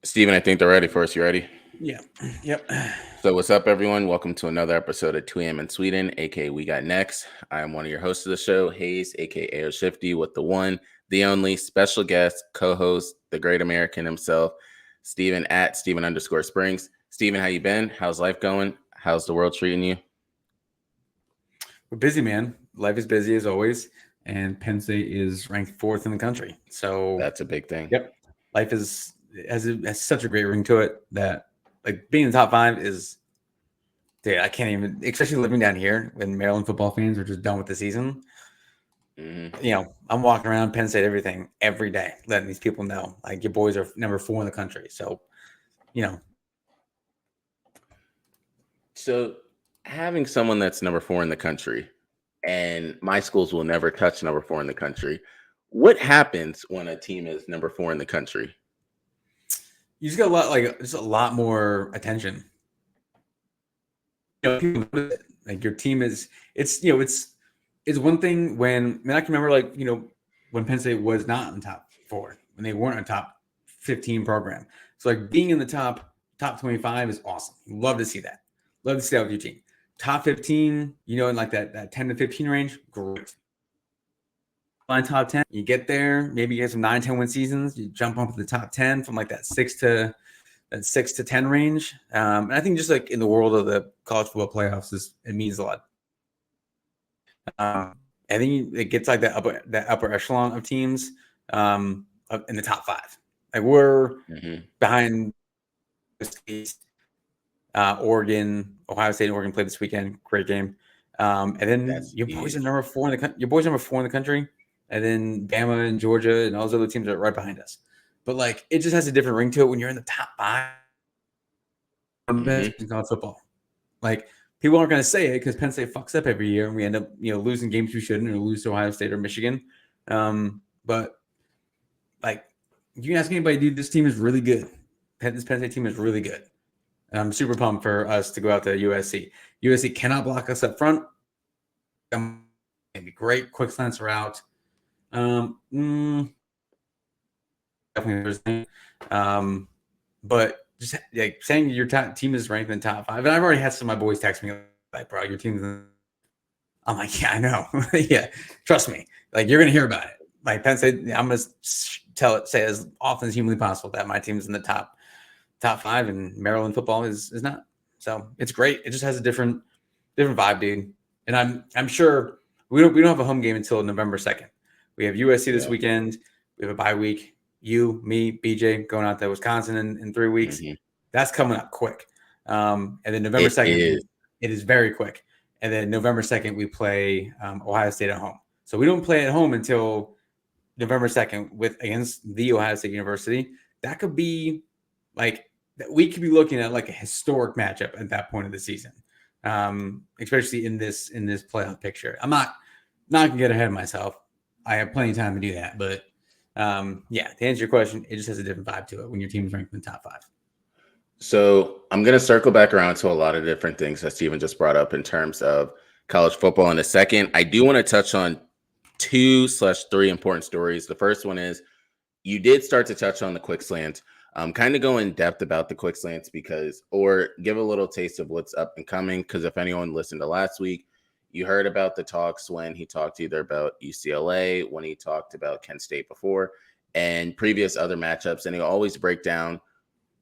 Steven, I think they're ready for us. You ready? Yeah. Yep. So, what's up, everyone? Welcome to another episode of 2 a.m. in Sweden, aka We Got Next. I am one of your hosts of the show, Hayes, aka O Shifty, with the one, the only special guest, co host, the great American himself, Steven at Steven_Springs. Steven, how you been? How's life going? How's the world treating you? We're busy, man. Life is busy as always. And Penn State is ranked fourth in the country. So, That's a big thing. yep. Life has such a great ring to it that, like, being in the top five is, dude, I can't even, especially living down here when Maryland football fans are just done with the season. I'm walking around Penn State every day, letting these people know, like, your boys are number 4 in the country. So, So, having someone that's number 4 in the country, and my schools will never touch number 4 in the country. What happens when a team is number 4 in the country? you just got a lot more attention. People notice it. Like, your team it's one thing when, I can remember, when Penn State was not in top 4, when they weren't a top 15 program. So, like, being in the top 25 is awesome. Love to see that. Love to see that with your team. Top 15, in like that 10 to 15 range, great. Line top 10, you get there, maybe you get some 9-10 win seasons, you jump up to the top 10 from like that 6 to 10 range. And I think just like in the world of the college football playoffs, it means a lot. I think it gets like that upper echelon of teams in the top 5. Like, we're behind Oregon, Ohio State, and Oregon played this weekend. Great game. And then your boys are number 4 in the country. And then Bama and Georgia and all those other teams are right behind us. But, like, it just has a different ring to it when you're in the top 5 in college football. Like, people aren't going to say it because Penn State fucks up every year and we end up, losing games we shouldn't, or lose to Ohio State or Michigan. But, like, you can ask anybody, dude, this team is really good. This Penn State team is really good. And I'm super pumped for us to go out to USC. USC cannot block us up front. It'd be great. Quick slants are out. Definitely. But just like saying your team is ranked in the top 5, and I've already had some of my boys text me like, "Bro, your team's." I'm like, yeah, I know. Yeah, trust me. Like, you're gonna hear about it. Like, Penn State, I'm gonna say as often as humanly possible that my team's in the top 5, and Maryland football is not. So it's great. It just has a different vibe, dude. And I'm sure we don't have a home game until November 2nd. We have USC this weekend. We have a bye week. You, me, BJ going out to Wisconsin in 3 weeks. That's coming up quick. And then November 2nd, it is very quick. And then November 2nd, we play Ohio State at home. So we don't play at home until November 2nd against the Ohio State University. That could be like, we could be looking at like a historic matchup at that point of the season, especially in this playoff picture. I'm not gonna get ahead of myself. I have plenty of time to do that, but to answer your question, it just has a different vibe to it when your team is ranked in the top 5. So I'm going to circle back around to a lot of different things that Steven just brought up in terms of college football in a second. I do want to touch on 2/3 important stories. The first one is you did start to touch on the quick slant. Kind of go in depth about the quick slants or give a little taste of what's up and coming. Because if anyone listened to last week, you heard about the talks when he talked either about UCLA, when he talked about Kent State before, and previous other matchups. And he'll always break down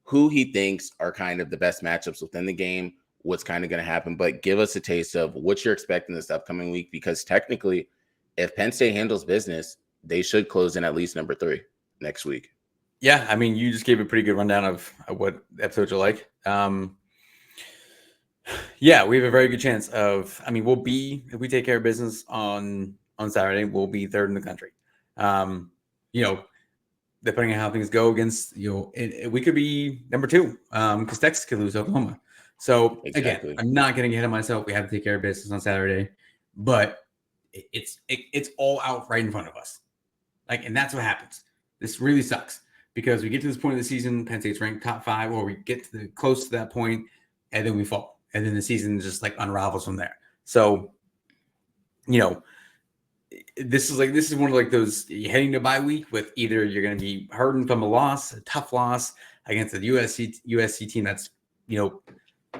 who he thinks are kind of the best matchups within the game, what's kind of going to happen. But give us a taste of what you're expecting this upcoming week, because technically, if Penn State handles business, they should close in at least number 3 next week. Yeah, I mean, you just gave a pretty good rundown of what episodes are like. Yeah, we have a very good chance of, we'll be, if we take care of business on Saturday, we'll be 3rd in the country. Depending on how things go against, we could be number 2 because Texas could lose Oklahoma. So Again, I'm not getting ahead of myself. We have to take care of business on Saturday, but it's all out right in front of us. And that's what happens. This really sucks because we get to this point of the season, Penn State's ranked top 5, or we get close to that point, and then we fall. And then the season just unravels from there. So, this is one of those, you're heading to bye week with either you're going to be hurting from a tough loss, against the USC team that's,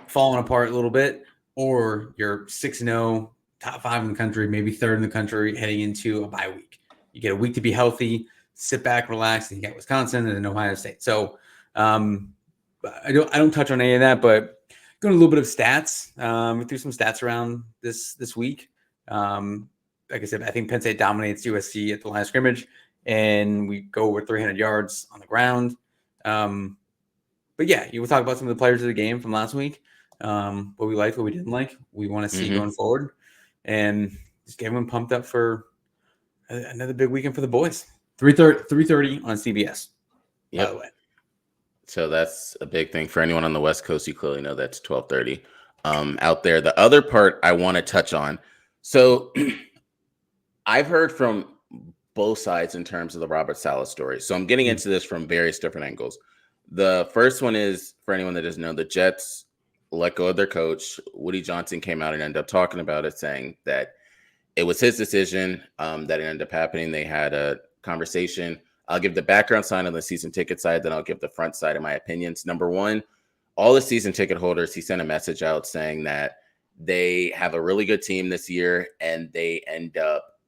falling apart a little bit, or you're 6-0, top 5 in the country, maybe 3rd in the country heading into a bye week. You get a week to be healthy, sit back, relax, and you got Wisconsin and then Ohio State. So I don't touch on any of that, but going a little bit of stats. We threw some stats around this week. Like I said, I think Penn State dominates USC at the line of scrimmage, and we go over 300 yards on the ground. But yeah, you will talk about some of the players of the game from last week. What we liked, what we didn't like, we want to see going forward, and just get everyone pumped up for another big weekend for the boys. 3:30 on CBS. Yep. By the way. So that's a big thing for anyone on the West Coast. You clearly know that's 12:30 out there. The other part I want to touch on. So I've heard from both sides in terms of the Robert Saleh story. So I'm getting into this from various different angles. The first one is, for anyone that doesn't know, the Jets let go of their coach. Woody Johnson came out and ended up talking about it, saying that it was his decision that it ended up happening. They had a conversation. I'll give the background side on the season ticket side, then I'll give the front side of my opinions. Number one, all the season ticket holders, he sent a message out saying that they have a really good team this year and they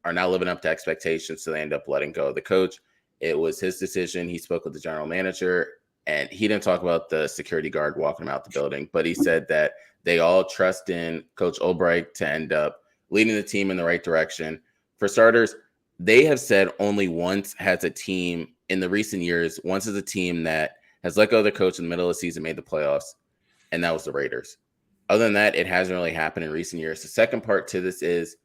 are not living up to expectations, so they end up letting go of the coach. It was his decision. He spoke with the general manager, and he didn't talk about the security guard walking him out the building, but he said that they all trust in Coach Albright to end up leading the team in the right direction. For starters, they have said only once has a team in the recent years, once is a team that has let go of the coach in the middle of the season, made the playoffs, and that was the Raiders. Other than that, it hasn't really happened in recent years. The second part to this is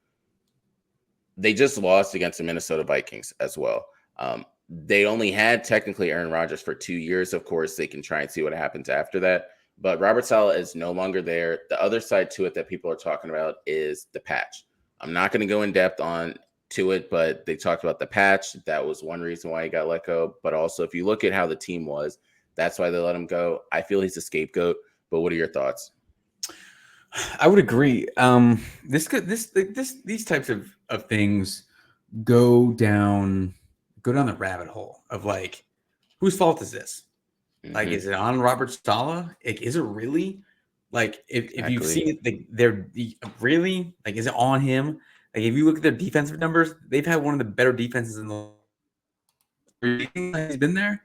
they just lost against the Minnesota Vikings as well. They only had technically Aaron Rodgers for 2 years. Of course, they can try and see what happens after that. But Robert Saleh is no longer there. The other side to it that people are talking about is the patch. I'm not going to go in depth on to it, but they talked about the patch. That was one reason why he got let go. But also, if you look at how the team was, that's why they let him go. I feel he's a scapegoat. But what are your thoughts? I would agree. These types of things go down the rabbit hole of like, whose fault is this? Like, is it on Robert Saleh? Like, is it really? Like, if you've seen it, they're really like, is it on him? Like, if you look at their defensive numbers, they've had one of the better defenses in the league. He's been there.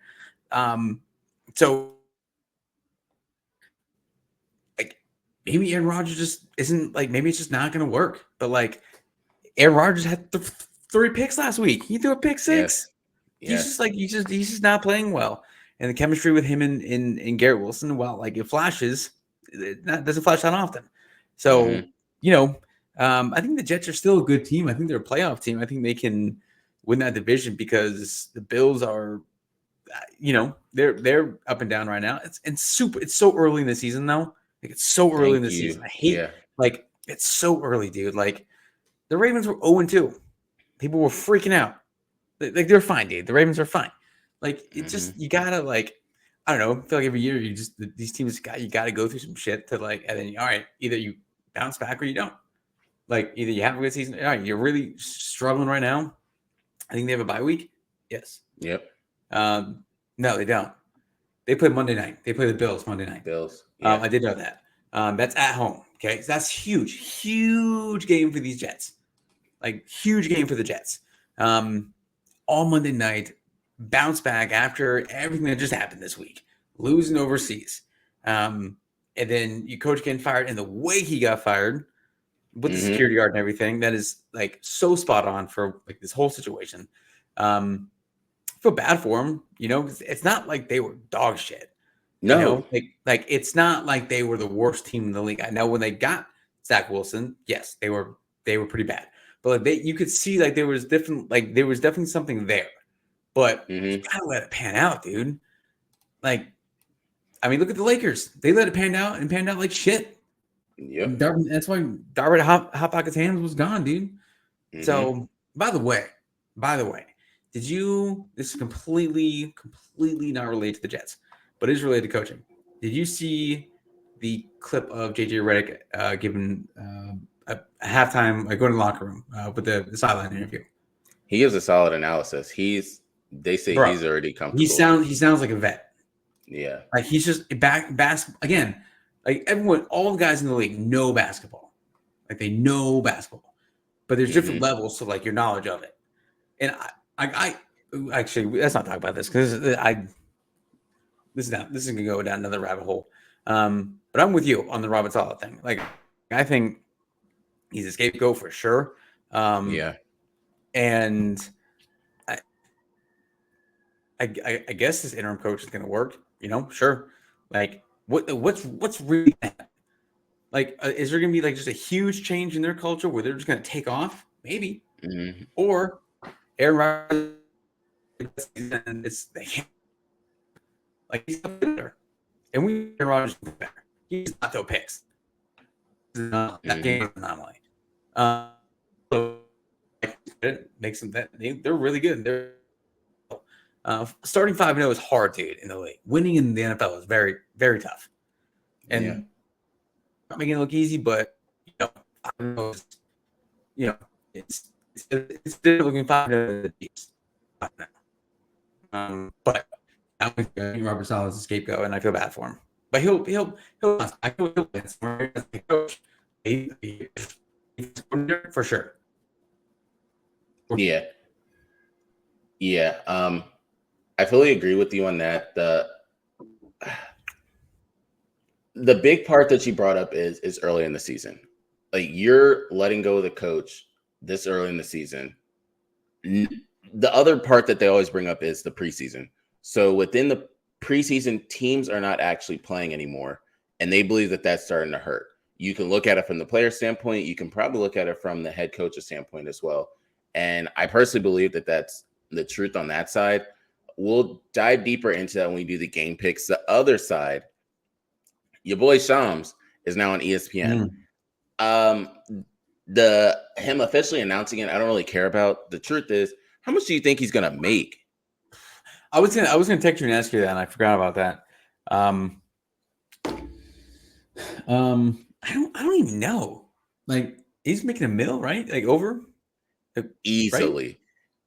So like, maybe Aaron Rodgers just isn't like, maybe it's just not going to work. But like, Aaron Rodgers had 3 picks last week. He threw a pick 6. Yes. He's just not playing well. And the chemistry with him and Garrett Wilson, well, like it flashes, it doesn't flash that often. So, I think the Jets are still a good team. I think they're a playoff team. I think they can win that division because the Bills are, they're up and down right now. It's so early in the season though. Like it's so early in the season. I hate like it's so early, dude. Like the Ravens were 0-2. People were freaking out. Like they're fine, dude. The Ravens are fine. Like it's just you gotta like I don't know. I feel like every year these teams you gotta go through some shit to like and then all right, either you bounce back or you don't. Like either you have a good season, all right, you're really struggling right now. I think they have a bye week. Yes. Yep. No, they don't. They play Monday night. They play the Bills Monday night. Bills. Yeah. I did know that. That's at home. Okay, so that's huge game for these Jets. Like huge game for the Jets. All Monday night, bounce back after everything that just happened this week, losing overseas. And then your coach getting fired, and the way he got fired with the security guard and everything, that is like so spot on for like this whole situation. Feel bad for him, it's not like they were dog shit. No, like it's not like they were the worst team in the league. I know when they got Zach Wilson, yes, they were pretty bad. But like you could see like there was definitely something there. But you gotta let it pan out, dude. Like, I mean, look at the Lakers. They let it pan out and panned out like shit. Yep. That's why Darvin Hot Pocket's hands was gone, dude. So, by the way, this is completely not related to the Jets, but it is related to coaching. Did you see the clip of JJ Redick giving a halftime, like going to the locker room with the sideline interview? He gives a solid analysis. They say he's already comfortable. He sounds like a vet. Yeah. Like he's just basketball again. Like everyone, all the guys in the league know basketball. Like they know basketball, but there's different levels to like your knowledge of it. And I actually let's not talk about this because this is gonna go down another rabbit hole. But I'm with you on the Robert Saleh thing. Like I think he's a scapegoat for sure. Yeah. And I guess this interim coach is going to work. Sure. Like what's really like? Is there going to be like just a huge change in their culture where they're just going to take off? Maybe. Or Aaron Rodgers, they can't, like he's not better, and we Aaron Rodgers is better. He's not throw picks. That game is anomaly. So it makes them that they're really good. They're starting 5-0 is hard, dude, in the league. Winning in the NFL is very, very tough. And not making it look easy, but I know, it's still looking 5-0. But I think Robert Saleh is a scapegoat, and I feel bad for him. But he'll I feel he'll win somewhere as a coach. He's for sure. Yeah. Yeah. I fully agree with you on that. The big part that you brought up is early in the season. Like you're letting go of the coach this early in the season. The other part that they always bring up is the preseason. So within the preseason, teams are not actually playing anymore, and they believe that that's starting to hurt. You can look at it from the player standpoint. You can probably look at it from the head coach's standpoint as well. And I personally believe that that's the truth on that side. We'll dive deeper into that when we do the game picks. The other side, your boy Shams is now on ESPN. Him officially announcing it, I don't really care about. The truth is, how much do you think he's gonna make? I was gonna text you and ask you that, and I forgot about that. I don't even know. Like he's making $1 million, right? Like over Easily. Right?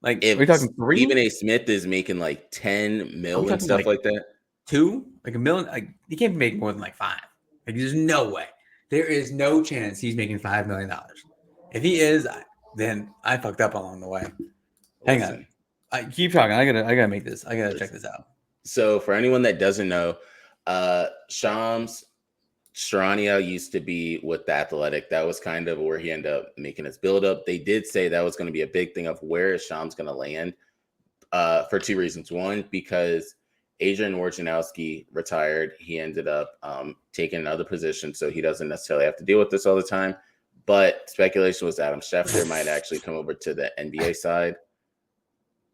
Like if are we talking 3? Stephen A. Smith is making like 10 mil and stuff like that. 2? Like $1 million? Like he can't make more than like 5. Like there's no way. There is no chance he's making $5 million. If he is, then I fucked up along the way. Hang on. I keep talking. I gotta make this. I gotta check this out. So for anyone that doesn't know, Shams Charania used to be with the Athletic. That was kind of where he ended up making his build up. They did say that was going to be a big thing of where is Shams going to land for 2 reasons. One, because Adrian Wojnarowski retired. He ended up taking another position, so he doesn't necessarily have to deal with this all the time. But speculation was Adam Schefter might actually come over to the NBA side.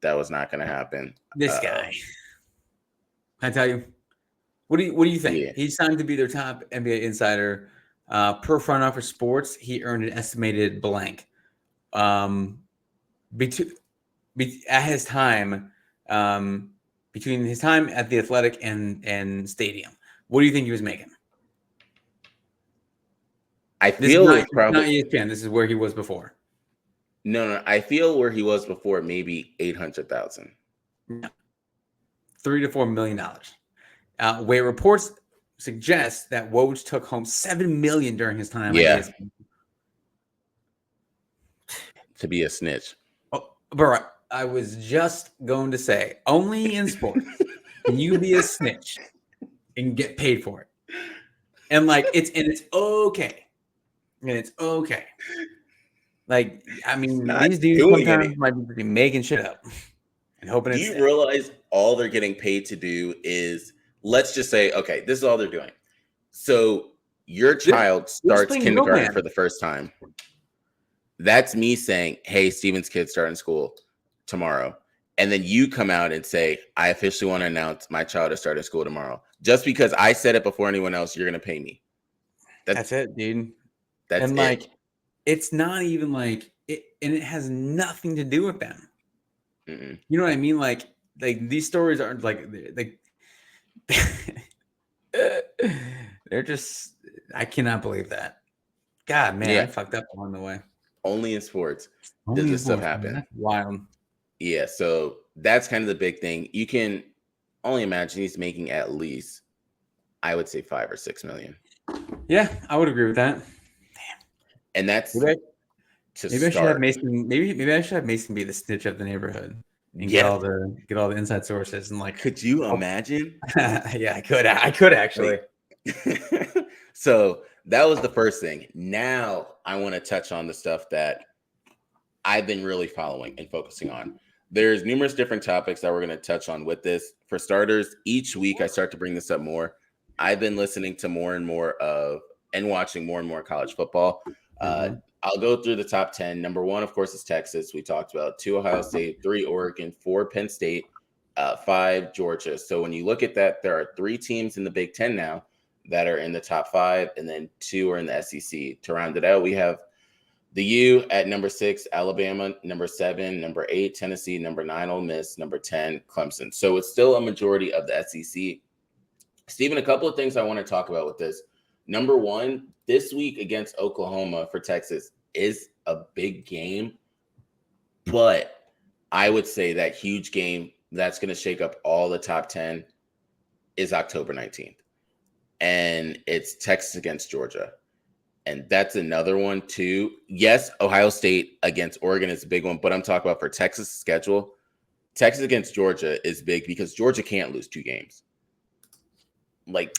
That was not going to happen. This guy. I tell you. What do you think? Yeah. He's signed to be their top NBA insider. Per Front Office Sports, he earned an estimated blank. At his time, between his time at the Athletic and Stadium, what do you think he was making? I feel it's probably not ESPN. This is where he was before. No. I feel where he was before, maybe 800,000. $3 to $4 million. Where reports suggest that Woj took home $7 million during his time. Yeah. To be a snitch. Oh, bro, I was just going to say, only in sports can you be a snitch and get paid for it. And like it's okay. And it's okay. Like, I mean, these dudes sometimes might be making shit up and hoping it's. Do you realize all they're getting paid to do is, let's just say, okay, this is all they're doing. So your child starts kindergarten for the first time. That's me saying, hey, Steven's kid's starting school tomorrow. And then you come out and say, I officially want to announce my child is starting school tomorrow. Just because I said it before anyone else, you're going to pay me. That's it, dude. That's and it. Like, it's not even like it, and it has nothing to do with them. Mm-mm. You know what I mean? Like these stories aren't like they're just. I cannot believe that. God, man, I fucked up along the way. Only in sports does this stuff happen. That's wild. Yeah, so that's kind of the big thing. You can only imagine he's making at least, I would say, 5 or 6 million. Yeah, I would agree with that. And that's Maybe to I should have start. Mason. Maybe I should have Mason be the snitch of the neighborhood and get Yeah. all the inside sources and like. Could you imagine? Yeah, I could. I could actually. So that was the first thing. Now I want to touch on the stuff that I've been really following and focusing on. There's numerous different topics that we're going to touch on with this. For starters, each week I start to bring this up more. I've been listening to more and more of and watching more and more college football. I'll go through the top 10. Number 1, of course, is Texas. We talked about 2 Ohio State, 3 Oregon, 4 Penn State, 5 Georgia. So when you look at that, there are 3 teams in the Big Ten now that are in the top 5, and then 2 are in the SEC. To round it out, we have the U at number 6, Alabama, number 7, number 8, Tennessee, number 9, Ole Miss, number 10, Clemson. So it's still a majority of the SEC. Stephen, a couple of things I want to talk about with this. Number 1, this week against Oklahoma for Texas is a big game, but I would say that huge game that's going to shake up all the top 10 is October 19th. And it's Texas against Georgia. And that's another one too. Yes, Ohio State against Oregon is a big one, but I'm talking about for Texas' schedule. Texas against Georgia is big because Georgia can't lose 2 games. Like,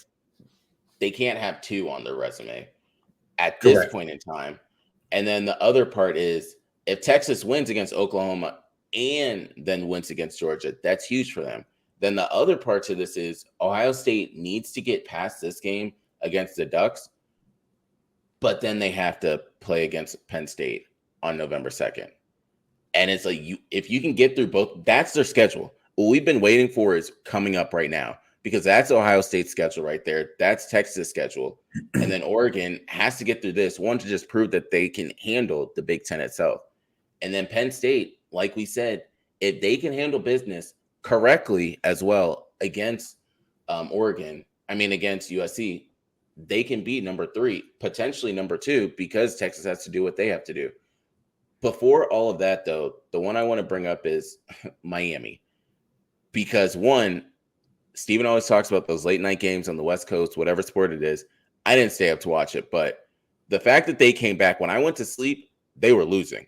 they can't have 2 on their resume at this point in time. And then the other part is if Texas wins against Oklahoma and then wins against Georgia, that's huge for them. Then the other part to this is Ohio State needs to get past this game against the Ducks, but then they have to play against Penn State on November 2nd. And it's like, if you can get through both, that's their schedule. What we've been waiting for is coming up right now, because that's Ohio State's schedule right there. That's Texas' schedule. And then Oregon has to get through this, one, to just prove that they can handle the Big Ten itself. And then Penn State, like we said, if they can handle business correctly as well against against USC, they can be number 3, potentially number 2, because Texas has to do what they have to do. Before all of that, though, the one I want to bring up is Miami. Because, one, Steven always talks about those late night games on the West Coast, whatever sport it is. I didn't stay up to watch it, but the fact that they came back, when I went to sleep, they were losing.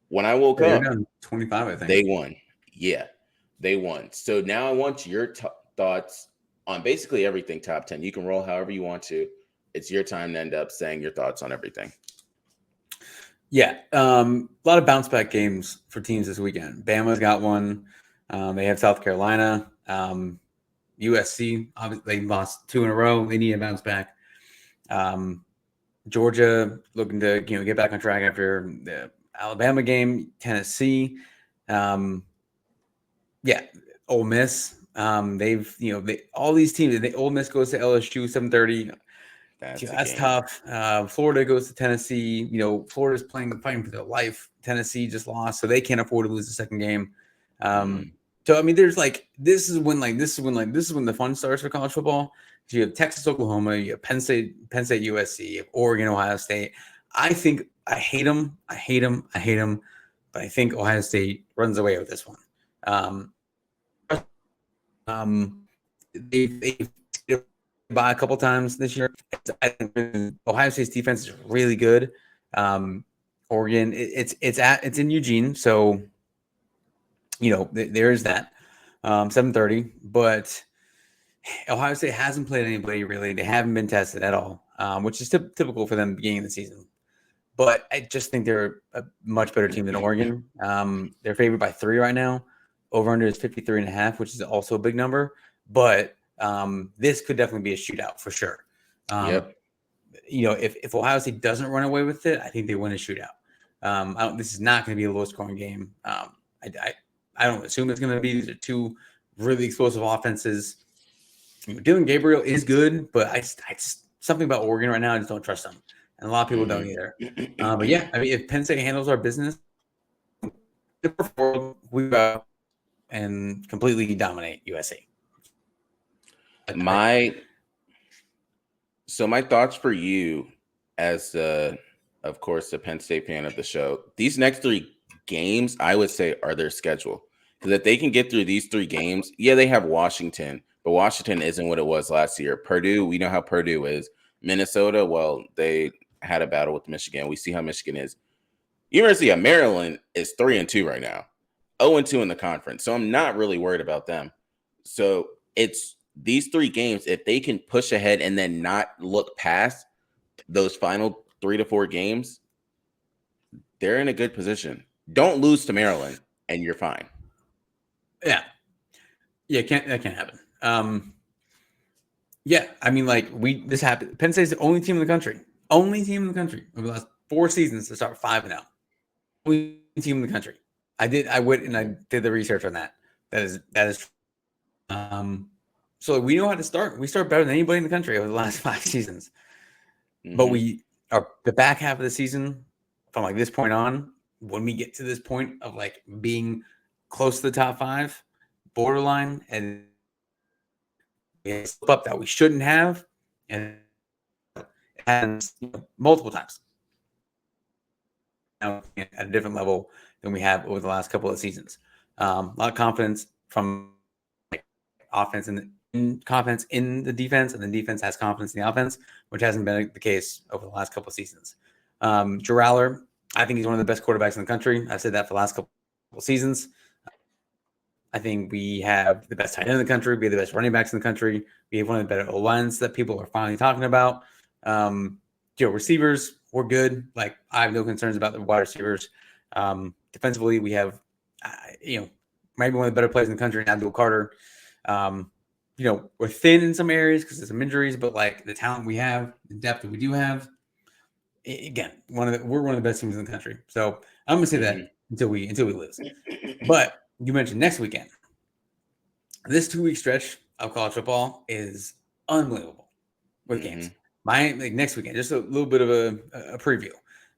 When I woke up, 25, I think. They won. Yeah, they won. So now I want your thoughts on basically everything top 10. You can roll however you want to. It's your time to end up saying your thoughts on everything. Yeah, a lot of bounce back games for teams this weekend. Bama's got one. They have South Carolina. USC, obviously, they lost 2 in a row. They need to bounce back. Georgia looking to get back on track after the Alabama game. Tennessee, Ole Miss. All these teams. Ole Miss goes to LSU 7:30. That's tough. Florida goes to Tennessee. Florida's fighting for their life. Tennessee just lost, so they can't afford to lose the second game. So there's this is when the fun starts for college football. You have Texas, Oklahoma, you have Penn State, USC, you have Oregon, Ohio State. I hate them, but I think Ohio State runs away with this one. They by a couple times this year. I think Ohio State's defense is really good. Oregon, it's in Eugene, so there is that 7:30. But Ohio State hasn't played anybody really. They haven't been tested at all, which is typical for them beginning of the season. But I just think they're a much better team than Oregon. They're favored by 3 right now. Over-under is 53.5, which is also a big number. But this could definitely be a shootout for sure. If Ohio State doesn't run away with it, I think they win a shootout. This is not going to be a low-scoring game. I don't assume it's going to be. These are 2 really explosive offenses. Dylan Gabriel is good, but I just something about Oregon right now, I just don't trust them. And a lot of people don't either. But yeah, if Penn State handles our business, we go and completely dominate USC. My thoughts for you, as of course the Penn State fan of the show, these next 3 games I would say are their schedule. Because if they can get through these 3 games, yeah, they have Washington, but Washington isn't what it was last year. Purdue, we know how Purdue is. Minnesota, well, they had a battle with Michigan. We see how Michigan is. University of Maryland is 3-2 right now, 0-2 in the conference. So I'm not really worried about them. So it's these 3 games. If they can push ahead and then not look past those final 3 to 4 games, they're in a good position. Don't lose to Maryland, and you're fine. Yeah. That can't happen. Yeah, I mean, like this happened. Penn State's the only team in the country over the last 4 seasons to start 5-0. Only team in the country. I did the research on that. That is. So we know how to start. We start better than anybody in the country over the last 5 seasons. Mm-hmm. But we are the back half of the season from like this point on. When we get to this point of like being close to the top 5, borderline, and we slip up that we shouldn't have, and multiple times now at a different level than we have over the last couple of seasons. A lot of confidence from offense and confidence in the defense, and the defense has confidence in the offense, which hasn't been the case over the last couple of seasons. Drew Aller, I think he's one of the best quarterbacks in the country. I've said that for the last couple of seasons. I think we have the best tight end in the country. We have the best running backs in the country. We have one of the better O-lines that people are finally talking about. Receivers, we're good. Like, I have no concerns about the wide receivers. Defensively, we have, maybe one of the better players in the country, Abdul Carter. We're thin in some areas because of some injuries, but like the talent we have, the depth that we do have, again, we're one of the best teams in the country. So I'm gonna say that until we lose. But you mentioned next weekend. This 2-week stretch of college football is unbelievable with games. Next weekend, just a little bit of a preview.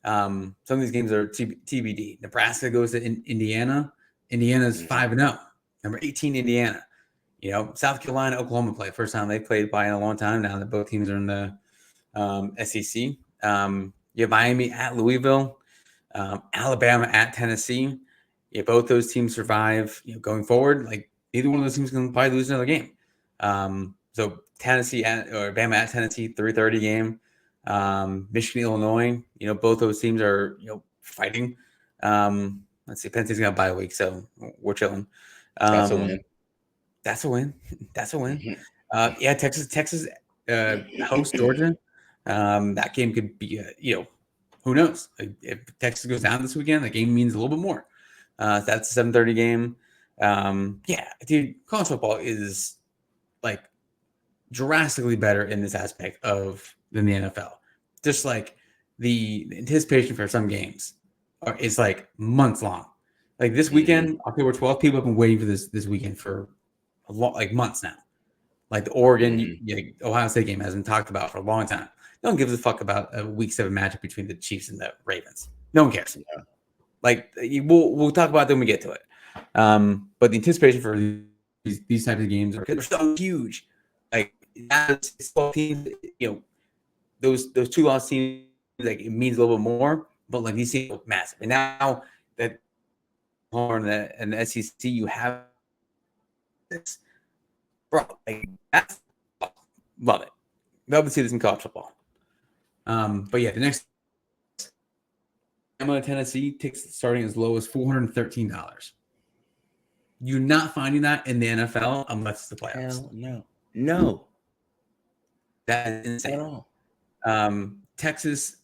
Some of these games are TBD. Nebraska goes to Indiana. Indiana's 5-0. Number 18, Indiana. South Carolina, Oklahoma play. First time they played by in a long time now that both teams are in the SEC. You have Miami at Louisville, Alabama at Tennessee. If both those teams survive, going forward, like either one of those teams can probably lose another game. So Bama at Tennessee, 3:30 game. Michigan, Illinois. Both those teams are fighting. Let's see, Penn State's got a bye week, so we're chilling. That's a win. That's a win. Texas hosts Georgia. That game could be, who knows? If Texas goes down this weekend, the game means a little bit more. That's a 7:30 game. Dude, college football is like drastically better in this aspect than the NFL. Just like the anticipation for some games is like months long. Like this weekend, October 12th, people have been waiting for this weekend for a lot, like months now. Like the Oregon, Ohio State game has been talked about for a long time. No one gives a fuck about a week 7 matchup between the Chiefs and the Ravens. No one cares. Yeah. Like we'll talk about it when we get to it. But the anticipation for these types of games are so huge. Like that's 12 teams, those 2 lost teams, like it means a little bit more. But like these teams are massive. And now that and the SEC, you have this, bro. Like that's love it. Love to see this in college football. But yeah, the next Alabama, Tennessee tickets starting as low as $413. You're not finding that in the NFL unless it's the playoffs. Hell no. That is insane. At all. Texas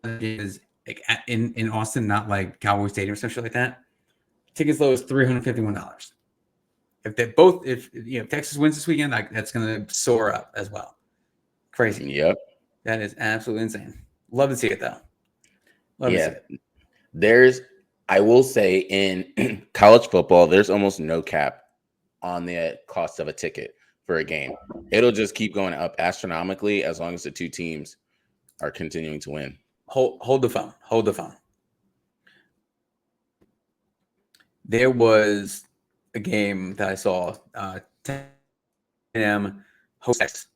is like in Austin, not like Cowboy Stadium or some shit like that. Tickets low as $351. If Texas wins this weekend, that's going to soar up as well. Crazy. Yep. That is absolutely insane. Love to see it though. Love to see it. I will say in college football, there's almost no cap on the cost of a ticket for a game. It'll just keep going up astronomically as long as the 2 teams are continuing to win. Hold the phone. There was a game that I saw 10 a.m. host.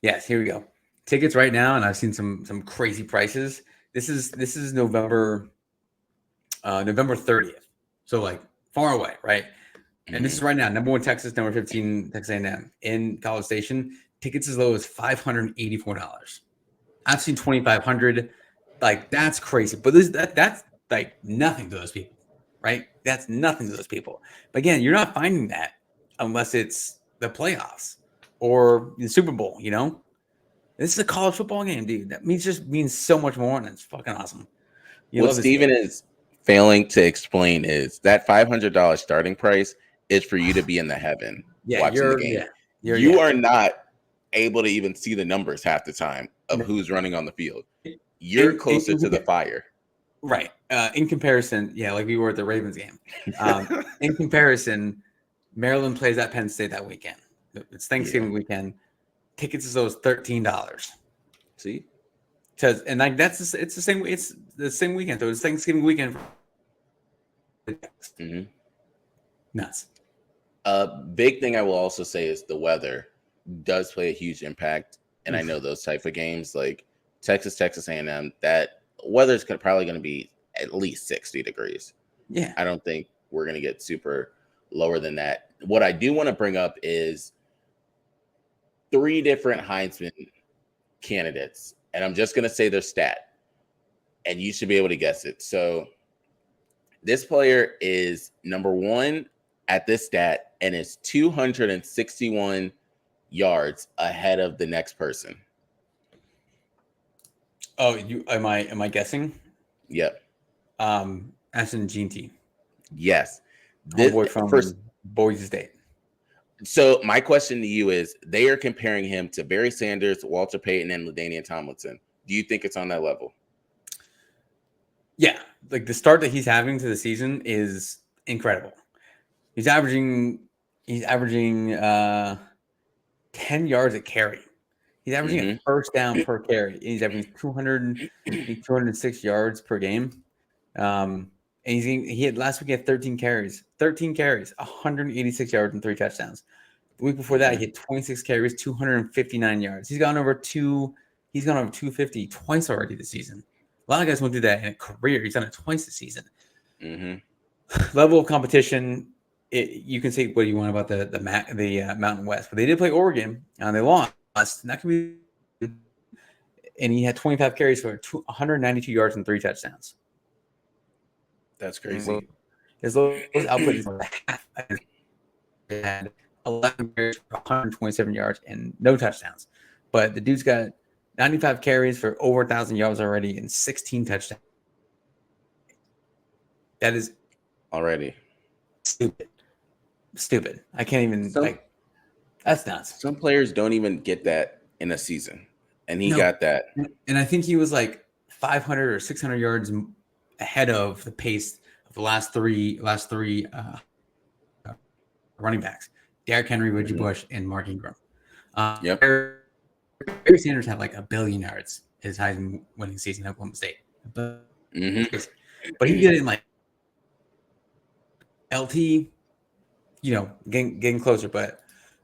Yes, here we go. tickets right now, and I've seen some crazy prices. This is November 30th, so like far away, right? And this is right now. Number 1 Texas, number 15 Texas A&M in College Station. Tickets as low as $584. I've seen 2,500. Like that's crazy, but that's like nothing to those people, right? That's nothing to those people. But again, you're not finding that unless it's the playoffs or the Super Bowl. You know, this is a college football game, dude. That means so much more, and it's fucking awesome. What Steven is failing to explain is that $500 starting price is for you to be in the heaven watching the game. You are not able to even see the numbers half the time of who's running on the field. You're closer to the fire. Right. In comparison, like we were at the Ravens game. In comparison, Maryland plays at Penn State that weekend. It's Thanksgiving weekend. Tickets as low as $13. See? And like it's the same weekend. So it's Thanksgiving weekend. Nuts. Big thing I will also say is the weather does play a huge impact. And I know those type of games like Texas A&M, that weather's probably going to be at least 60 degrees. Yeah. I don't think we're going to get super lower than that. What I do want to bring up is 3 different Heisman candidates. And I'm just going to say their stat. And you should be able to guess it. So this player is number 1 at this stat and is 261 yards ahead of the next person. Oh, am I guessing? Yep. Ashton Jeanty. Yes. Boy from Boise State. So my question to you is, they are comparing him to Barry Sanders, Walter Payton, and LaDainian Tomlinson. Do you think it's on that level? Yeah. Like the start that he's having to the season is incredible. He's averaging 10 yards a carry. He's averaging a first down per carry. He's averaging 206 yards per game. And he had last week he had 13 carries, 186 yards and 3 touchdowns. The week before that, he had 26 carries, 259 yards. He's gone over 250 twice already this season. A lot of guys won't do that in a career. He's done it twice this season. Level of competition. You can say what you want about the Mountain West, but they did play Oregon and they lost. And that could be. And he had 25 carries for 192 yards and 3 touchdowns. That's crazy. His lowest output is half. He had 11 carries for 127 yards and no touchdowns. But the dude's got 95 carries for over 1,000 yards already and 16 touchdowns. That is already stupid. I can't even that's nuts. Some players don't even get that in a season, and he got that. And I think he was like 500 or 600 yards ahead of the pace of the last three running backs: Derrick Henry, Reggie Bush, and Mark Ingram. Barry Sanders had like 1 billion yards his Heisman winning season at Oklahoma State, but he did it in like LT. Getting closer, but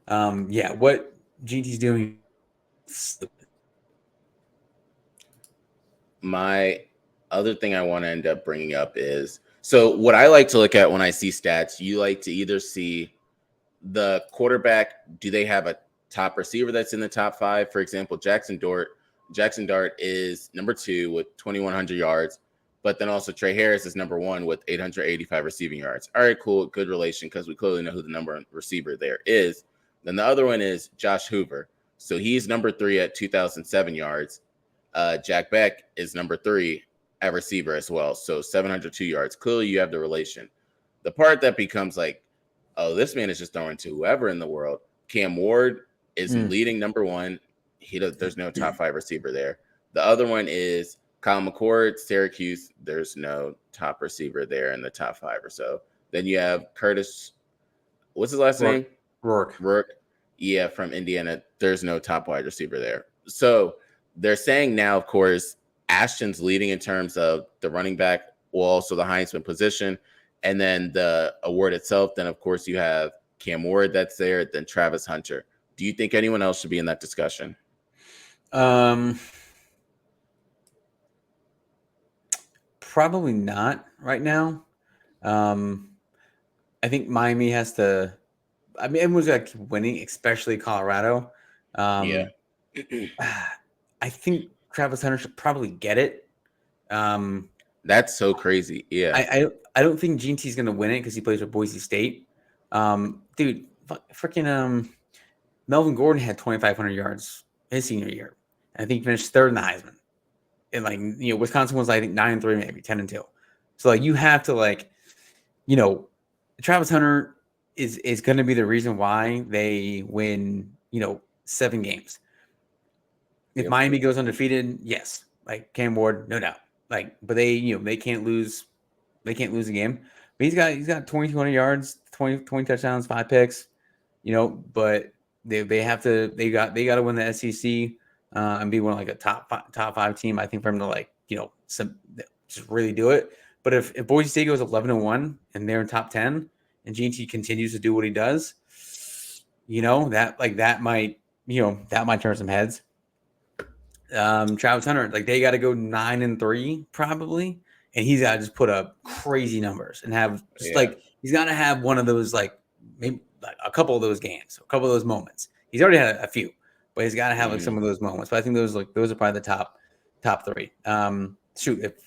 what GT's doing. My other thing I want to end up bringing up is, so what I like to look at when I see stats, you like to either see the quarterback, do they have a top receiver that's in the top 5? For example, Jackson Dart is number 2 with 2,100 yards, but then also Trey Harris is number 1 with 885 receiving yards. All right, cool, good relation, because we clearly know who the number 1 receiver there is. Then the other one is Josh Hoover. So he's number 3 at 2,007 yards. Jack Beck is number 3 at receiver as well. So 702 yards. Clearly you have the relation. The part that becomes like, oh, this man is just throwing to whoever in the world. Cam Ward is leading number 1. There's no top 5 receiver there. The other one is Kyle McCord, Syracuse. There's no top receiver there in the top 5 or so. Then you have Curtis. What's his last name? Rourke. Yeah, from Indiana. There's no top wide receiver there. So they're saying now, of course, Ashton's leading in terms of the running back, well, also the Heisman position, and then the award itself. Then, of course, you have Cam Ward that's there, then Travis Hunter. Do you think anyone else should be in that discussion? Um, Probably not right now. Um, I think Miami has to. I mean, everyone's got to keep winning, especially Colorado. Yeah. Um, I think Travis Hunter should probably get it. Um, That's so crazy. Yeah. I don't think GT's going to win it because he plays with Boise State. Dude, freaking Melvin Gordon had 2,500 yards his senior year. I think he finished third in the Heisman. And like Wisconsin was I think 9-3, maybe 10-2. So like you have to like Travis Hunter is going to be the reason why they win 7 games. If Yep. Miami goes undefeated, yes, like Cam Ward, no doubt. Like, but they can't lose. They can't lose a game. But he's got 2,200 yards, 20 touchdowns, 5 picks. But they have to they got to win the SEC and be one of like a top 5 team. I think for him to just really do it. But if Boise State goes 11-1 and they're in top 10 and GT continues to do what he does, that might turn some heads. Travis Hunter, like they got to go 9-3 probably, and he's got to just put up crazy numbers and have just like he's got to have one of those like maybe like a couple of those games, a couple of those moments. He's already had a few, but he's got to have like some of those moments. But I think those are probably the top 3.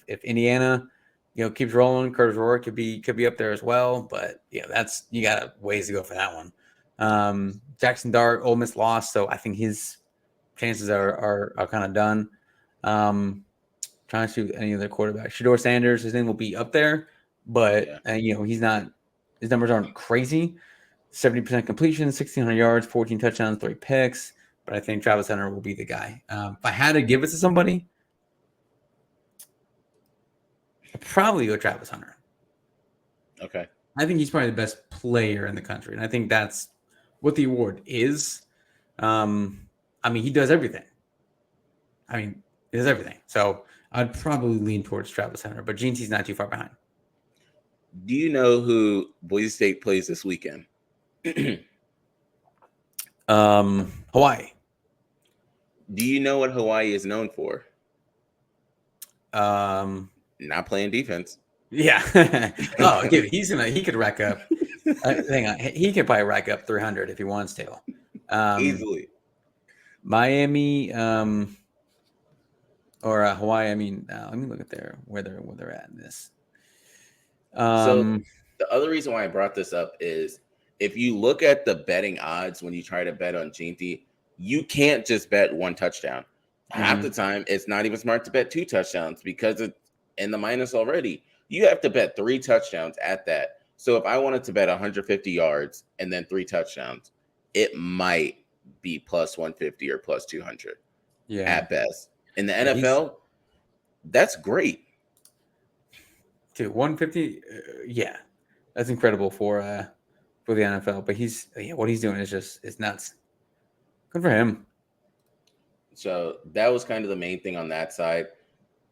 If Indiana keeps rolling, Curtis Rourke could be up there as well. But that's you got a ways to go for that one. Jackson Dart, Ole Miss lost, so I think his chances are kind of done. Trying to shoot any other quarterback. Shedeur Sanders, his name will be up there, but he's not. His numbers aren't crazy. 70% completion, 1,600 yards, 14 touchdowns, 3 picks. But I think Travis Hunter will be the guy. If I had to give it to somebody, I'd probably go Travis Hunter. Okay. I think he's probably the best player in the country, and I think that's what the award is. I mean, he does everything. He does everything. So I'd probably lean towards Travis Hunter, but GT's not too far behind. Do you know who Boise State plays this weekend? Hawaii. Do you know what Hawaii is known for? Not playing defense. Yeah. He could rack up. Hang on. He could probably rack up 300 if he wants to. Easily. Miami, or Hawaii. I mean, let me look at where they're at in this. So the other reason why I brought this up is if you look at the betting odds when you try to bet on GT, you can't just bet 1 touchdown. Half the time, it's not even smart to bet 2 touchdowns because it's in the minus already. You have to bet 3 touchdowns at that. So if I wanted to bet 150 yards and then 3 touchdowns, it might be plus 150 or plus 200 at best. In the NFL, that's great. Dude, 150, that's incredible for the NFL. But what he's doing is nuts. Good for him. So that was kind of the main thing on that side.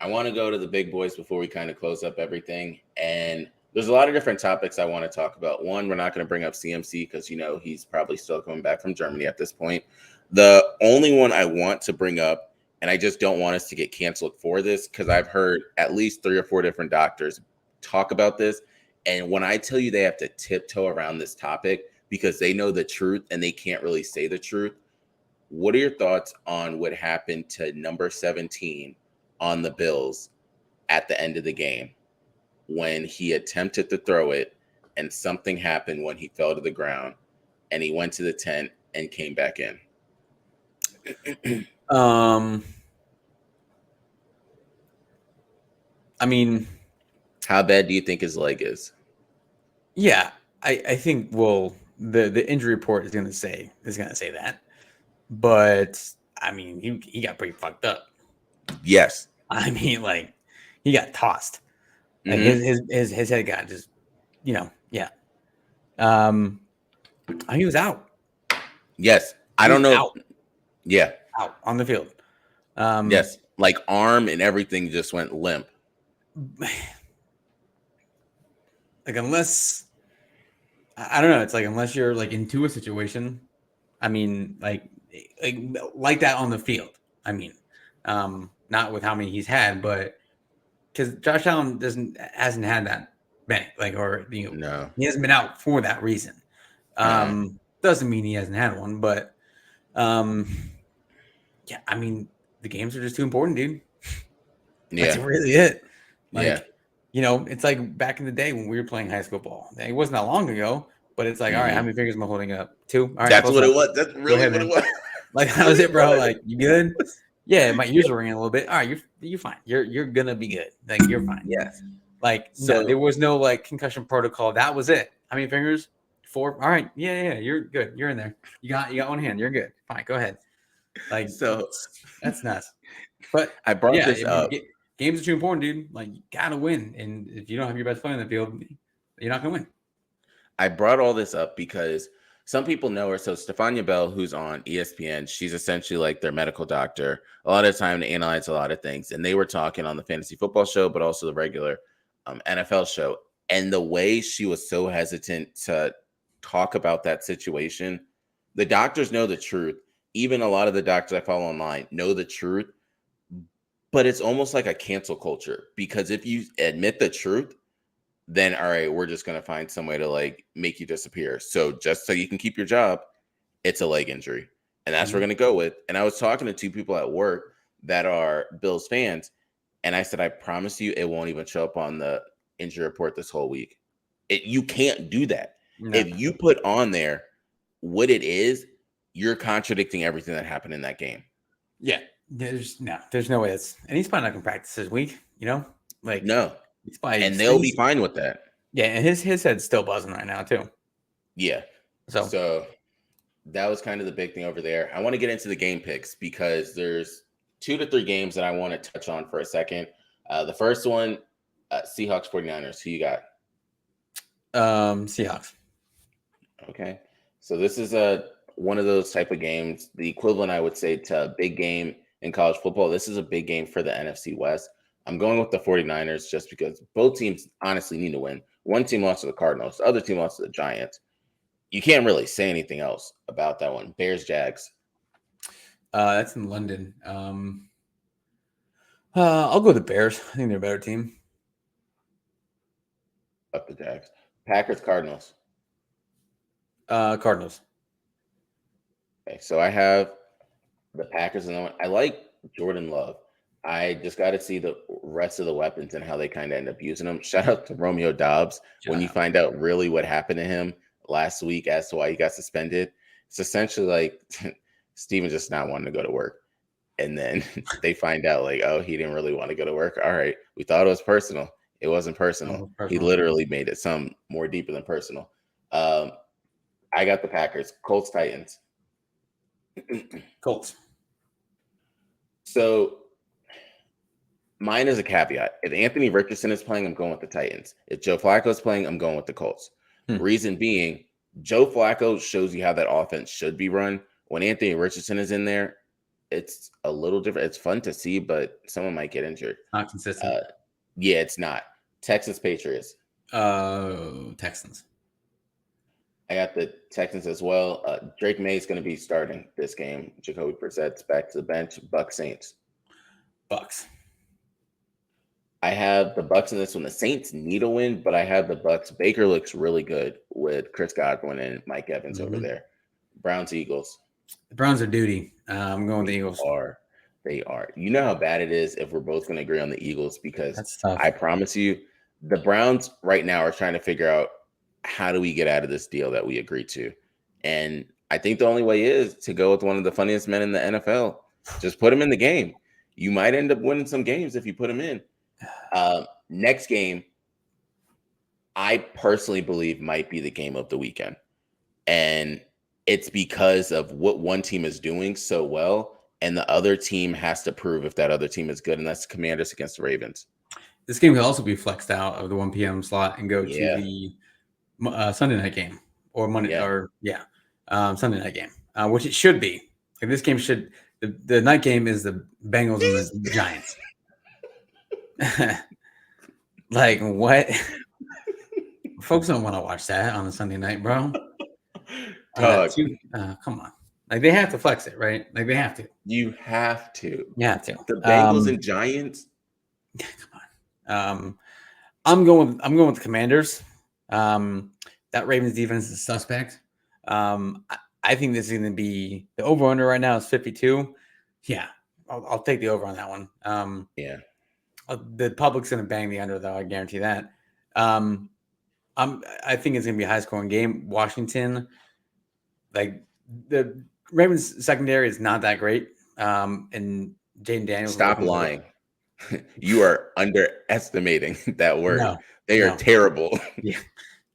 I want to go to the big boys before we kind of close up everything. And there's a lot of different topics I want to talk about. One, we're not going to bring up CMC because, he's probably still coming back from Germany at this point. The only one I want to bring up, and I just don't want us to get canceled for this because I've heard at least 3 or 4 different doctors talk about this. And when I tell you they have to tiptoe around this topic because they know the truth and they can't really say the truth, what are your thoughts on what happened to number 17 on the Bills at the end of the game when he attempted to throw it and something happened when he fell to the ground and he went to the tent and came back in? I mean, how bad do you think his leg is? Yeah, I think the injury report is gonna say that. But I mean, he got pretty fucked up. Yes. I mean, like he got tossed. Like his head got just, yeah. He was out. Yes. I don't know. Out. Yeah. Out on the field. Yes. Like arm and everything just went limp. Like unless I don't know, it's like unless you're like into a situation, I mean, like that on the field. I mean, not with how many he's had, but because Josh Allen hasn't had that many, No. he hasn't been out for that reason. Doesn't mean he hasn't had one, but yeah, I mean, the games are just too important, dude. That's Yeah. really it. Yeah. It's like back in the day when we were playing high school ball. It wasn't that long ago, but it's like, all right, how many fingers am I holding up? 2. All right, That's close what enough. it was. That's Go really ahead, what it man. was. Like that was it, bro. Like, you good? Yeah, my ears are ringing a little bit. All right, you're fine. You're gonna be good. Like, you're fine. Yes. Like, So no, there was no like concussion protocol. That was it. How many fingers? 4. All right, yeah, you're good. You're in there. You got one hand. You're good. Fine, go ahead. Like, so that's nuts. But I brought yeah, this up. Games are too important, dude. Like, you gotta win, and if you don't have your best player in the field, you're not gonna win. I brought all this up because some people know her. So Stefania Bell, who's on ESPN, she's essentially like their medical doctor. A lot of the time, they analyze a lot of things, and they were talking on the fantasy football show, but also the regular NFL show. And the way she was so hesitant to talk about that situation, the doctors know the truth. Even a lot of the doctors I follow online know the truth, but it's almost like a cancel culture because if you admit the truth, then all right, we're just going to find some way to like make you disappear. So just so you can keep your job, it's a leg injury. And that's what we're going to go with. And I was talking to 2 people at work that are Bills fans. And I said, I promise you, it won't even show up on the injury report this whole week. You can't do that. No. If you put on there what it is, you're contradicting everything that happened in that game. Yeah. There's no way and he's probably not gonna practice this week, like No. he's probably, And they'll be fine with that. Yeah, and his head's still buzzing right now too. Yeah. So that was kind of the big thing over there. I want to get into the game picks because there's 2 to 3 games that I want to touch on for a second. The first one, Seahawks 49ers. Who you got? Seahawks. Okay. So this is one of those type of games, the equivalent, I would say, to a big game in college football. This is a big game for the NFC West. I'm going with the 49ers just because both teams honestly need to win. One team lost to the Cardinals. The other team lost to the Giants. You can't really say anything else about that one. Bears, Jags. That's in London. I'll go with the Bears. I think they're a better team. Up the Jags. Packers, Cardinals. Cardinals. Okay, so I have the Packers, and I like Jordan Love. I just got to see the rest of the weapons and how they kind of end up using them. Shout out to Romeo Dobbs. When you find out really what happened to him last week as to why he got suspended, it's essentially like Steven just not wanting to go to work. And then they find out like, oh, he didn't really want to go to work. All right. We thought it was personal. It wasn't personal. He literally made it some more deeper than personal. I got the Packers. Colts, Titans. Colts. So mine is a caveat. If Anthony Richardson is playing, I'm going with the Titans. If Joe Flacco is playing, I'm going with the Colts. Reason being, Joe Flacco shows you how that offense should be run. When Anthony Richardson is in there, it's a little different. It's fun to see, but someone might get injured. Not consistent. Yeah, it's not. Texans, Patriots. Texans. I got the Texans as well. Drake May is going to be starting this game. Jacoby Brissett's back to the bench. Bucks, Saints. Bucks. I have the Bucks in this one. The Saints need a win, but I have the Bucks. Baker looks really good with Chris Godwin and Mike Evans over there. Browns, Eagles. The Browns are duty. I'm going with the Eagles. They are. You know how bad it is if we're both going to agree on the Eagles because that's tough. I promise you, the Browns right now are trying to figure out how do we get out of this deal that we agreed to. And I think the only way is to go with one of the funniest men in the NFL. Just put him in the game. You might end up winning some games if you put him in. Next game, I personally believe might be the game of the weekend. And it's because of what one team is doing so well, and the other team has to prove if that other team is good, and that's the Commanders against the Ravens. This game could also be flexed out of the 1 p.m. slot and go to the Sunday night game or Monday Sunday night game, which it should be. Like this game should the night game is the Bengals and the Giants. Like what? Folks don't want to watch that on a Sunday night, bro. Come on. Like they have to flex it, right? Like they have to. You have to. You have to. The Bengals and Giants. Come on. I'm going with the Commanders. That Ravens defense is suspect. I think this is going to be the over under right now is 52. Yeah, I'll take the over on that one. Yeah. The public's going to bang the under though. I guarantee that. I think it's going to be a high scoring game. Washington, like the Ravens secondary is not that great. And Jaden Daniels. Stop lying. You are underestimating that word. No, they are terrible. Yeah.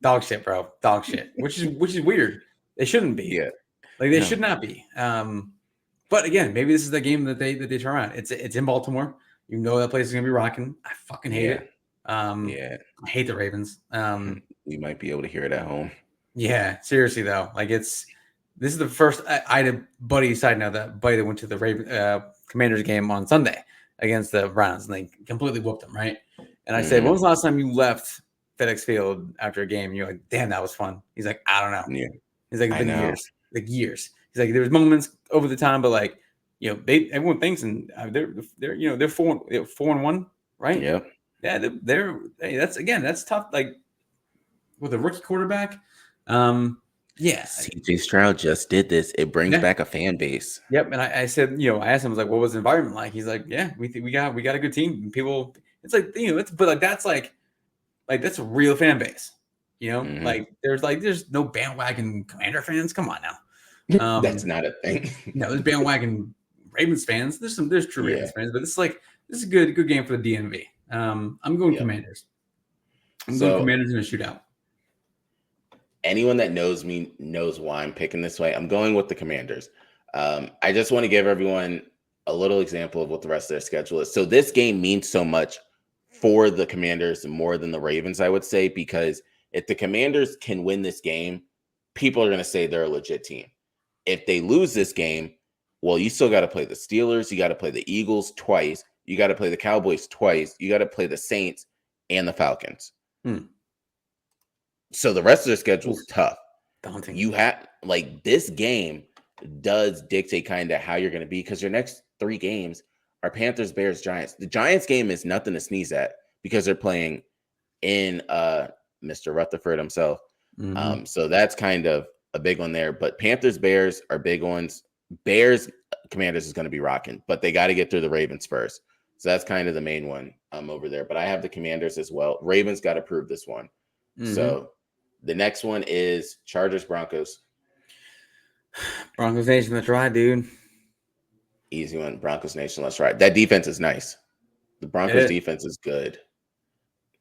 Dog shit, bro. Dog shit. Which is weird. They shouldn't be. Yeah. Like they should not be. But again, maybe this is the game that they turn around. It's in Baltimore. You know that place is gonna be rocking. I fucking hate it. I hate the Ravens. You might be able to hear it at home. Yeah, seriously though. Like this is the first I had a buddy side note that buddy that went to the Commanders game on Sunday against the Browns and they completely whooped them, right? And I said, when was the last time you left FedEx Field after a game? And you're like, damn, that was fun. He's like, I don't know. Yeah. He's like, it's been years. Like years. He's like, there was moments over the time, but like, everyone thinks and they're 4-1, right? Yep. Yeah, that's tough. Like with a rookie quarterback. CJ Stroud just did this. It brings back a fan base. Yep. And I said, I asked him, I was like, what was the environment like? He's like, yeah, we got a good team. And people, it's like, but like that's like that's a real fan base. Like there's no bandwagon Commander fans. Come on now. That's not a thing. No, there's bandwagon Ravens fans. There's true Ravens fans, but this is a good game for the DMV. I'm going Commanders. I'm going Commanders in a shootout. Anyone that knows me knows why I'm picking this way. I'm going with the Commanders. I just want to give everyone a little example of what the rest of their schedule is. So this game means so much for the Commanders more than the Ravens, I would say, because if the Commanders can win this game, people are going to say they're a legit team. If they lose this game, well, you still got to play the Steelers. You got to play the Eagles twice. You got to play the Cowboys twice. You got to play the Saints and the Falcons. So the rest of their schedule is tough. Daunting. You have this game does dictate kind of how you're going to be because your next 3 games are Panthers, Bears, Giants. The Giants game is nothing to sneeze at because they're playing in Mr. Rutherford himself. So that's kind of a big one there. But Panthers, Bears are big ones. Bears, Commanders is going to be rocking, but they got to get through the Ravens first. So that's kind of the main one over there. But I have the Commanders as well. Ravens got to prove this one. So the next one is Chargers, Broncos. Broncos Nation, let's ride, dude. Easy one. Broncos Nation, let's ride. That defense is nice. The Broncos defense is good.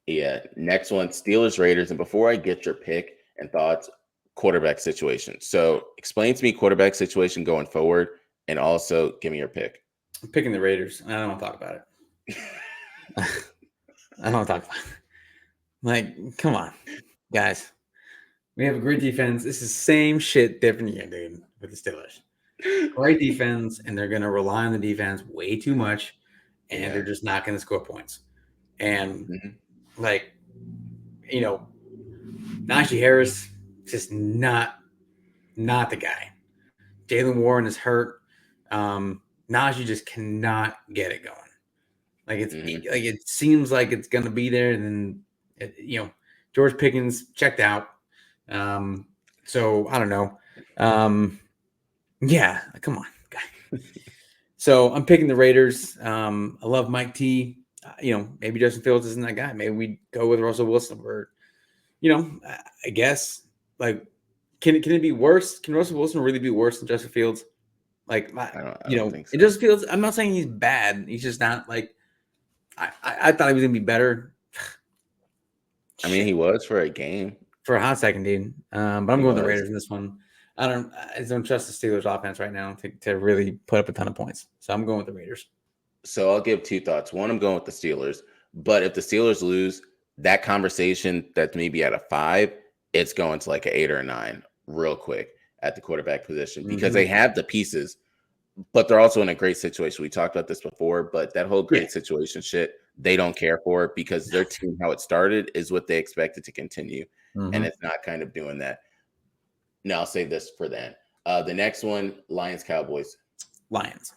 Yeah. Next one, Steelers, Raiders. And before I get your pick and thoughts, quarterback situation. So explain to me quarterback situation going forward and also give me your pick. I'm picking the Raiders. I don't want to talk about it. I don't want to talk about it. Like, come on, guys. We have a great defense. This is same shit, different year, dude, with the Steelers. Great defense, and they're going to rely on the defense way too much, and they're just not going to score points. And, Najee Harris, just not the guy. Jalen Warren is hurt. Najee just cannot get it going. It seems like it's going to be there, and then, George Pickens checked out. So I don't know. Come on, guy. So I'm picking the Raiders. I love Mike T. Maybe Justin Fields isn't that guy. Maybe we go with Russell Wilson or, I guess can it be worse? Can Russell Wilson really be worse than Justin Fields? I don't think so. Justin Fields, I'm not saying he's bad. He's just not I thought he was gonna be better. I mean, he was for a game. For a hot second, dude. But I'm going with the Raiders in this one. I don't trust the Steelers offense right now to really put up a ton of points. So I'm going with the Raiders. So I'll give 2 thoughts. One, I'm going with the Steelers. But if the Steelers lose, that conversation that's maybe at a 5, it's going to an 8 or a 9 real quick at the quarterback position because they have the pieces, but they're also in a great situation. We talked about this before, but that whole great situation shit, they don't care for because their team, how it started, is what they expected to continue. And it's not kind of doing that. Now I'll say this for then. The next one, Lions Cowboys. Lions.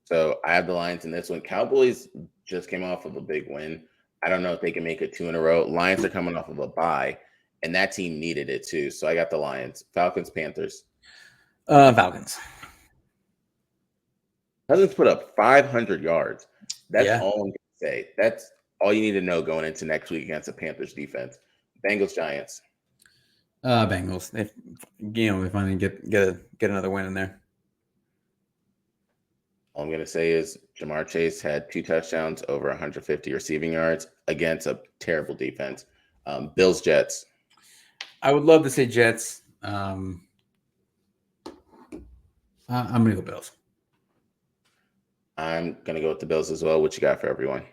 So I have the Lions in this one. Cowboys just came off of a big win. I don't know if they can make it 2 in a row. Lions are coming off of a bye, and that team needed it too. So I got the Lions. Falcons, Panthers. Falcons. Cousins put up 500 yards. That's Yeah. all I'm going to say. That's all you need to know going into next week against the Panthers defense. Bengals, Giants. Bengals. We finally get another win in there. All I'm going to say is Jamar Chase had 2 touchdowns, over 150 receiving yards against a terrible defense. Bills, Jets. I would love to say Jets. I'm going to go Bills. I'm going to go with the Bills as well. What you got for everyone?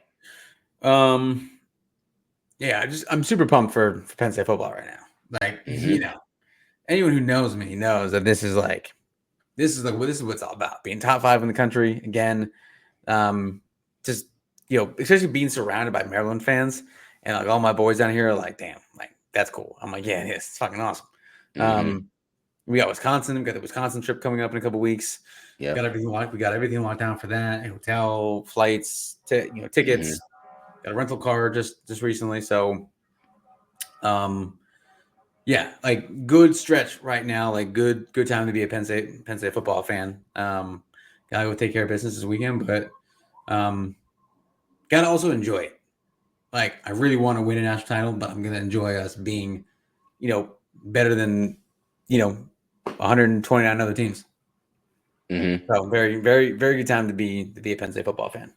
Yeah, I'm super pumped for Penn State football right now. Like, anyone who knows me knows that this is what it's all about. Being top 5 in the country again. Just, especially being surrounded by Maryland fans, and like all my boys down here are like, damn, like that's cool. I'm like, yeah, it is. It's fucking awesome. We got Wisconsin. We got the Wisconsin trip coming up in a couple weeks. Yeah, we got everything locked down for that. Hotel, flights, tickets. Got a rental car just recently. So, yeah, like good stretch right now. Like good time to be a Penn State football fan. Gotta go take care of business this weekend, but gotta also enjoy it. Like I really want to win a national title, but I'm gonna enjoy us being, better than 129 other teams. So very, very, very good time to be a Penn State football fan.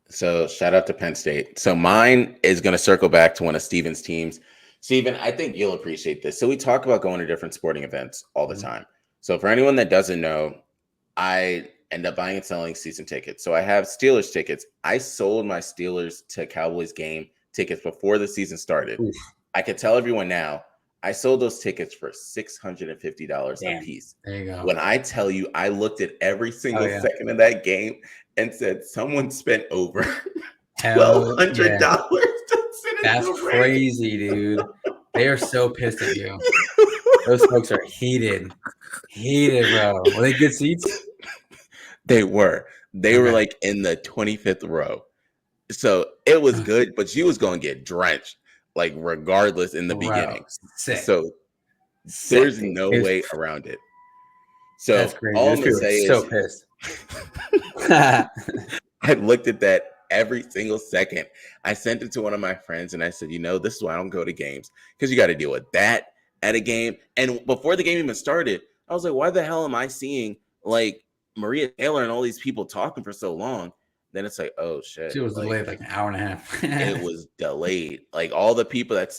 So shout out to Penn State. So mine is going to circle back to one of Steven's teams. Steven, I think you'll appreciate this. So we talk about going to different sporting events all the time. So for anyone that doesn't know, I end up buying and selling season tickets. So I have Steelers tickets. I sold my Steelers to Cowboys game tickets before the season started. Oof. I could tell everyone now, I sold those tickets for $650 a piece. There you go. When I tell you, I looked at every single second of that game and said, someone spent over $1,200. That's crazy, dude. They are so pissed at you. Those folks are heated, bro. Were they good seats? They were. They were like in the 25th row. So it was good, but you was going to get drenched, like regardless in the beginning. Sick. So there's no way around it. So that's crazy. All I'm going to say is so pissed. I looked at that every single second. I sent it to one of my friends and I said, this is why I don't go to games, because you got to deal with that at a game. And before the game even started, I was like, why the hell am I seeing like Maria Taylor and all these people talking for so long? Then it's like, oh shit. She was delayed like an hour and a half. It was delayed. Like all the people that